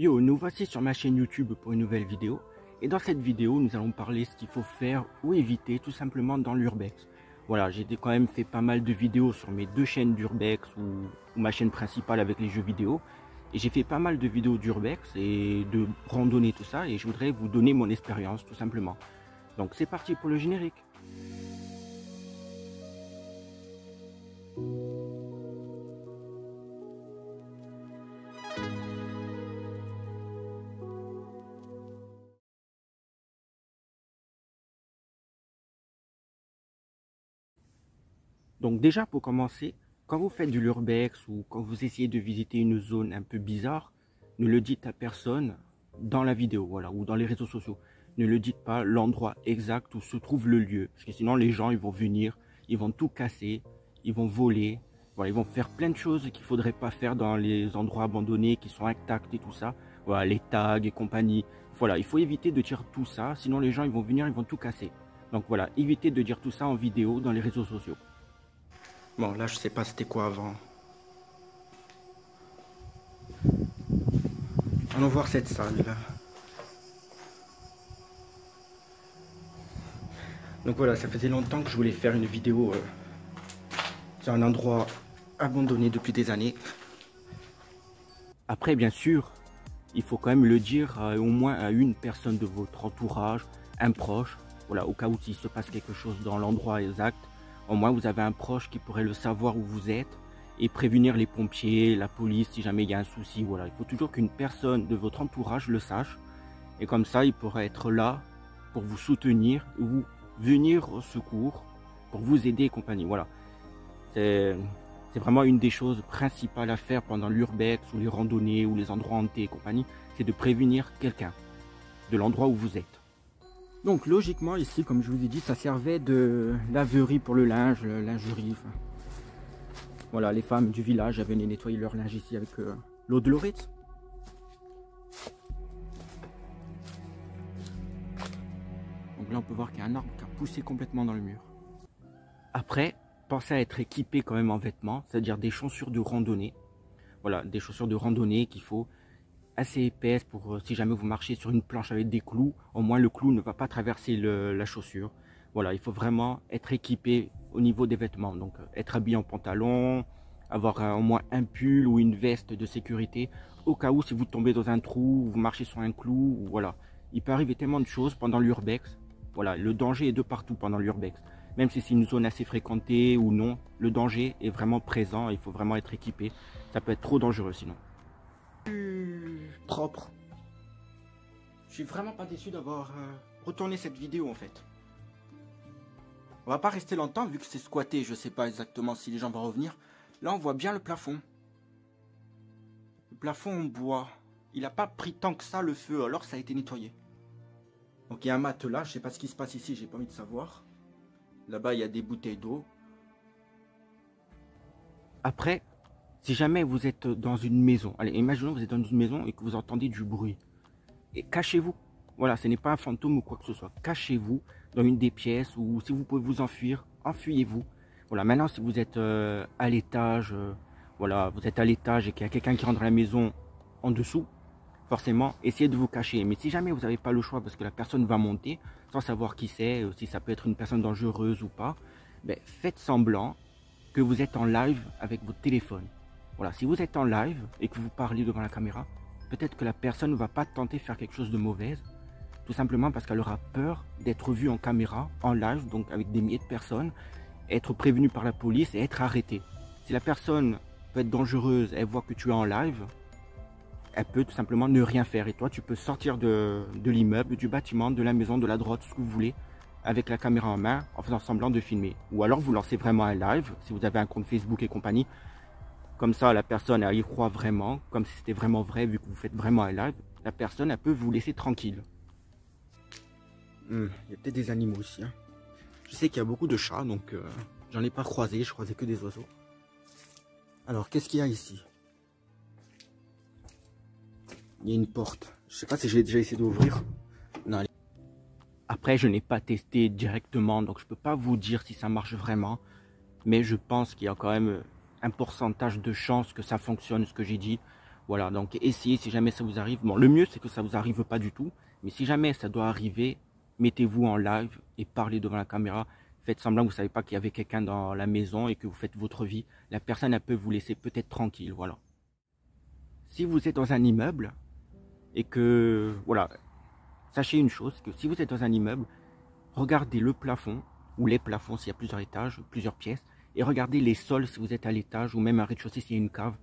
Yo, nous voici sur ma chaîne YouTube pour une nouvelle vidéo. Et dans cette vidéo, nous allons parler ce qu'il faut faire ou éviter tout simplement dans l'urbex. Voilà, j'ai quand même fait pas mal de vidéos sur mes deux chaînes d'urbex ou ma chaîne principale avec les jeux vidéo. Et j'ai fait pas mal de vidéos d'urbex et de randonnée, tout ça. Et je voudrais vous donner mon expérience tout simplement. Donc c'est parti pour le générique. Donc déjà pour commencer, quand vous faites de l'urbex ou quand vous essayez de visiter une zone un peu bizarre, ne le dites à personne dans la vidéo, voilà, ou dans les réseaux sociaux. Ne le dites pas l'endroit exact où se trouve le lieu, parce que sinon les gens ils vont venir, ils vont tout casser, ils vont voler, voilà, ils vont faire plein de choses qu'il ne faudrait pas faire dans les endroits abandonnés qui sont intacts et tout ça, voilà, les tags et compagnie. Voilà, il faut éviter de dire tout ça, sinon les gens ils vont venir, ils vont tout casser. Donc voilà, évitez de dire tout ça en vidéo dans les réseaux sociaux. Bon, là, je sais pas c'était quoi avant. Allons voir cette salle là. Donc voilà, ça faisait longtemps que je voulais faire une vidéo sur un endroit abandonné depuis des années. Après, bien sûr, il faut quand même le dire au moins à une personne de votre entourage, un proche. Voilà, au cas où s'il se passe quelque chose dans l'endroit exact. Au moins, vous avez un proche qui pourrait le savoir où vous êtes et prévenir les pompiers, la police si jamais il y a un souci. Voilà, il faut toujours qu'une personne de votre entourage le sache. Et comme ça, il pourra être là pour vous soutenir ou venir au secours pour vous aider et compagnie. Voilà, c'est vraiment une des choses principales à faire pendant l'urbex ou les randonnées ou les endroits hantés et compagnie. C'est de prévenir quelqu'un de l'endroit où vous êtes. Donc logiquement ici, comme je vous ai dit, ça servait de laverie pour le linge, lingerie. Enfin, voilà, les femmes du village venaient nettoyer leur linge ici avec l'eau de l'Oritz. Donc là on peut voir qu'il y a un arbre qui a poussé complètement dans le mur. Après, pensez à être équipé quand même en vêtements, c'est-à-dire des chaussures de randonnée. Voilà, des chaussures de randonnée qu'il faut assez épaisse pour si jamais vous marchez sur une planche avec des clous, au moins le clou ne va pas traverser la chaussure. Voilà, il faut vraiment être équipé au niveau des vêtements, donc être habillé en pantalon, avoir au moins un pull ou une veste de sécurité au cas où si vous tombez dans un trou, vous marchez sur un clou, ou voilà. Il peut arriver tellement de choses pendant l'urbex. Voilà, le danger est de partout pendant l'urbex. Même si c'est une zone assez fréquentée ou non, le danger est vraiment présent, il faut vraiment être équipé. Ça peut être trop dangereux sinon. Propre. Je suis vraiment pas déçu d'avoir retourné cette vidéo en fait. On va pas rester longtemps vu que c'est squatté, je sais pas exactement si les gens vont revenir. Là on voit bien le plafond. Le plafond en bois. Il a pas pris tant que ça le feu, alors ça a été nettoyé. Donc il y a un matelas, je sais pas ce qui se passe ici, j'ai pas envie de savoir. Là-bas il y a des bouteilles d'eau. Après, si jamais vous êtes dans une maison, allez, imaginons que vous êtes dans une maison et que vous entendez du bruit. Et cachez-vous. Voilà, ce n'est pas un fantôme ou quoi que ce soit. Cachez-vous dans une des pièces ou si vous pouvez vous enfuir, enfuyez-vous. Voilà, maintenant si vous êtes à l'étage, voilà, vous êtes à l'étage et qu'il y a quelqu'un qui rentre dans la maison en dessous, forcément, essayez de vous cacher. Mais si jamais vous n'avez pas le choix parce que la personne va monter, sans savoir qui c'est, si ça peut être une personne dangereuse ou pas, ben, faites semblant que vous êtes en live avec votre téléphone. Voilà, si vous êtes en live et que vous parlez devant la caméra, peut-être que la personne ne va pas tenter de faire quelque chose de mauvais, tout simplement parce qu'elle aura peur d'être vue en caméra, en live, donc avec des milliers de personnes, être prévenue par la police et être arrêtée. Si la personne peut être dangereuse, elle voit que tu es en live, elle peut tout simplement ne rien faire. Et toi, tu peux sortir de l'immeuble, du bâtiment, de la maison, de la droite, ce que vous voulez, avec la caméra en main, en faisant semblant de filmer. Ou alors, vous lancez vraiment un live, si vous avez un compte Facebook et compagnie. Comme ça, la personne, elle y croit vraiment, comme si c'était vraiment vrai, vu que vous faites vraiment un live. La personne, elle peut vous laisser tranquille. Il y a peut-être des animaux aussi. Hein. Je sais qu'il y a beaucoup de chats, donc j'en ai pas croisé, je croisais que des oiseaux. Alors, qu'est-ce qu'il y a ici? Il y a une porte. Je sais pas si j'ai déjà essayé d'ouvrir. Non. Après, je n'ai pas testé directement, donc je peux pas vous dire si ça marche vraiment. Mais je pense qu'il y a quand même un pourcentage de chance que ça fonctionne, ce que j'ai dit. Voilà, donc essayez si jamais ça vous arrive. Bon, le mieux c'est que ça vous arrive pas du tout. Mais si jamais ça doit arriver, mettez-vous en live et parlez devant la caméra. Faites semblant que vous ne savez pas qu'il y avait quelqu'un dans la maison et que vous faites votre vie. La personne, elle peut vous laisser peut-être tranquille, voilà. Si vous êtes dans un immeuble et que, voilà, sachez une chose, que si vous êtes dans un immeuble, regardez le plafond ou les plafonds s'il y a plusieurs étages, plusieurs pièces, et regardez les sols si vous êtes à l'étage ou même à rez-de-chaussée s'il y a une cave,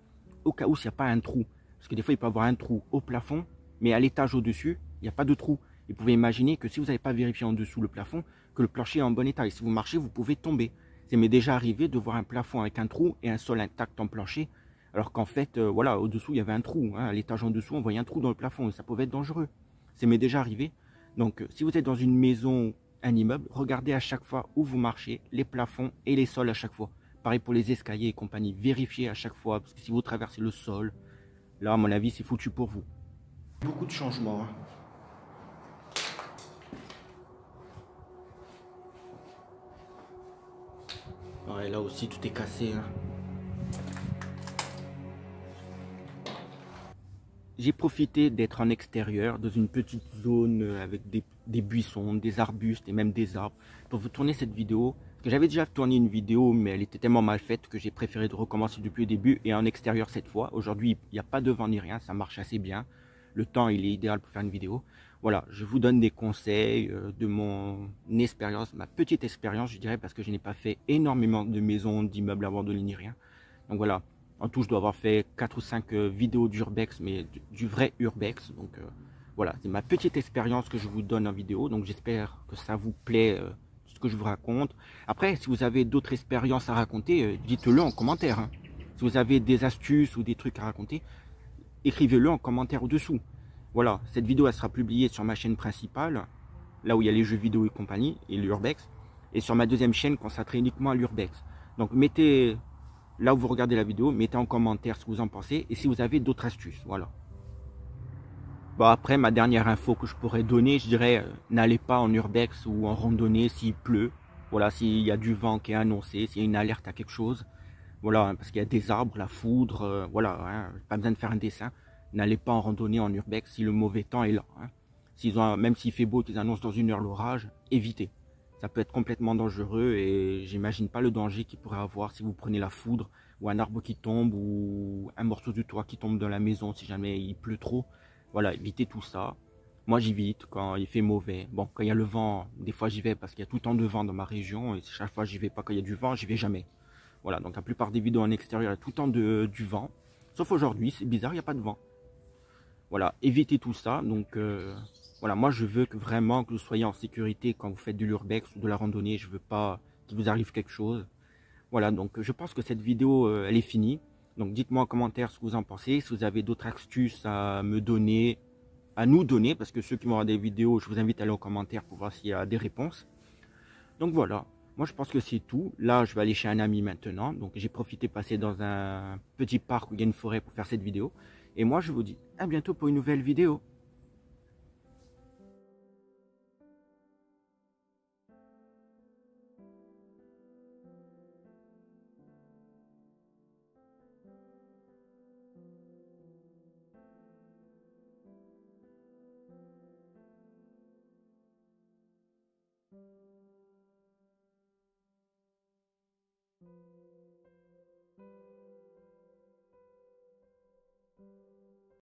au cas où s'il n'y a pas un trou. Parce que des fois, il peut y avoir un trou au plafond, mais à l'étage au-dessus, il n'y a pas de trou. Et vous pouvez imaginer que si vous n'avez pas vérifié en dessous le plafond, que le plancher est en bon état. Et si vous marchez, vous pouvez tomber. Ça m'est déjà arrivé de voir un plafond avec un trou et un sol intact en plancher, alors qu'en fait, voilà, au-dessous, il y avait un trou. Hein. À l'étage en dessous, on voyait un trou dans le plafond et ça pouvait être dangereux. Ça m'est déjà arrivé. Donc, si vous êtes dans une maison, un immeuble, regardez à chaque fois où vous marchez, les plafonds et les sols à chaque fois. Pareil pour les escaliers et compagnie. Vérifiez à chaque fois, parce que si vous traversez le sol, là, à mon avis, c'est foutu pour vous. Beaucoup de changements. Hein. Ouais, là aussi, tout est cassé. Hein. J'ai profité d'être en extérieur, dans une petite zone avec des buissons, des arbustes et même des arbres, pour vous tourner cette vidéo. Parce que j'avais déjà tourné une vidéo, mais elle était tellement mal faite que j'ai préféré de recommencer depuis le début et en extérieur cette fois. Aujourd'hui, il n'y a pas de vent ni rien, ça marche assez bien. Le temps, il est idéal pour faire une vidéo. Voilà, je vous donne des conseils de mon expérience, ma petite expérience, je dirais, parce que je n'ai pas fait énormément de maisons, d'immeubles abandonnés ni rien. Donc voilà. En tout, je dois avoir fait 4 ou 5 vidéos d'urbex, mais du vrai urbex. Donc voilà, c'est ma petite expérience que je vous donne en vidéo. Donc j'espère que ça vous plaît, ce que je vous raconte. Après, si vous avez d'autres expériences à raconter, dites-le en commentaire. Hein. Si vous avez des astuces ou des trucs à raconter, écrivez-le en commentaire au-dessous. Voilà, cette vidéo elle sera publiée sur ma chaîne principale, là où il y a les jeux vidéo et compagnie, et l'urbex. Et sur ma deuxième chaîne consacrée uniquement à l'urbex. Donc mettez... Là où vous regardez la vidéo, mettez en commentaire ce que vous en pensez et si vous avez d'autres astuces, voilà. Bon, après, ma dernière info que je pourrais donner, je dirais, n'allez pas en urbex ou en randonnée s'il pleut. Voilà, s'il y a du vent qui est annoncé, s'il y a une alerte à quelque chose. Voilà, hein, parce qu'il y a des arbres, la foudre, voilà, hein, pas besoin de faire un dessin. N'allez pas en randonnée en urbex si le mauvais temps est là. Hein. Même s'il fait beau et qu'ils annoncent dans 1 heure l'orage, évitez. Ça peut être complètement dangereux et j'imagine pas le danger qu'il pourrait avoir si vous prenez la foudre ou un arbre qui tombe ou un morceau du toit qui tombe dans la maison si jamais il pleut trop. Voilà, évitez tout ça. Moi j'évite quand il fait mauvais. Bon, quand il y a le vent, des fois j'y vais parce qu'il y a tout le temps de vent dans ma région et chaque fois j'y vais pas quand il y a du vent, j'y vais jamais. Voilà, donc la plupart des vidéos en extérieur, il y a tout le temps du vent. Sauf aujourd'hui, c'est bizarre, il n'y a pas de vent. Voilà, évitez tout ça. Donc voilà, moi je veux vraiment que vous soyez en sécurité quand vous faites de l'urbex ou de la randonnée. Je veux pas qu'il vous arrive quelque chose. Voilà, donc je pense que cette vidéo, elle est finie. Donc dites-moi en commentaire ce que vous en pensez. Si vous avez d'autres astuces à me donner, à nous donner, parce que ceux qui m'ont regardé des vidéos, je vous invite à aller en commentaire pour voir s'il y a des réponses. Donc voilà, moi je pense que c'est tout. Là, je vais aller chez un ami maintenant. Donc j'ai profité de passer dans un petit parc où il y a une forêt pour faire cette vidéo. Et moi je vous dis à bientôt pour une nouvelle vidéo.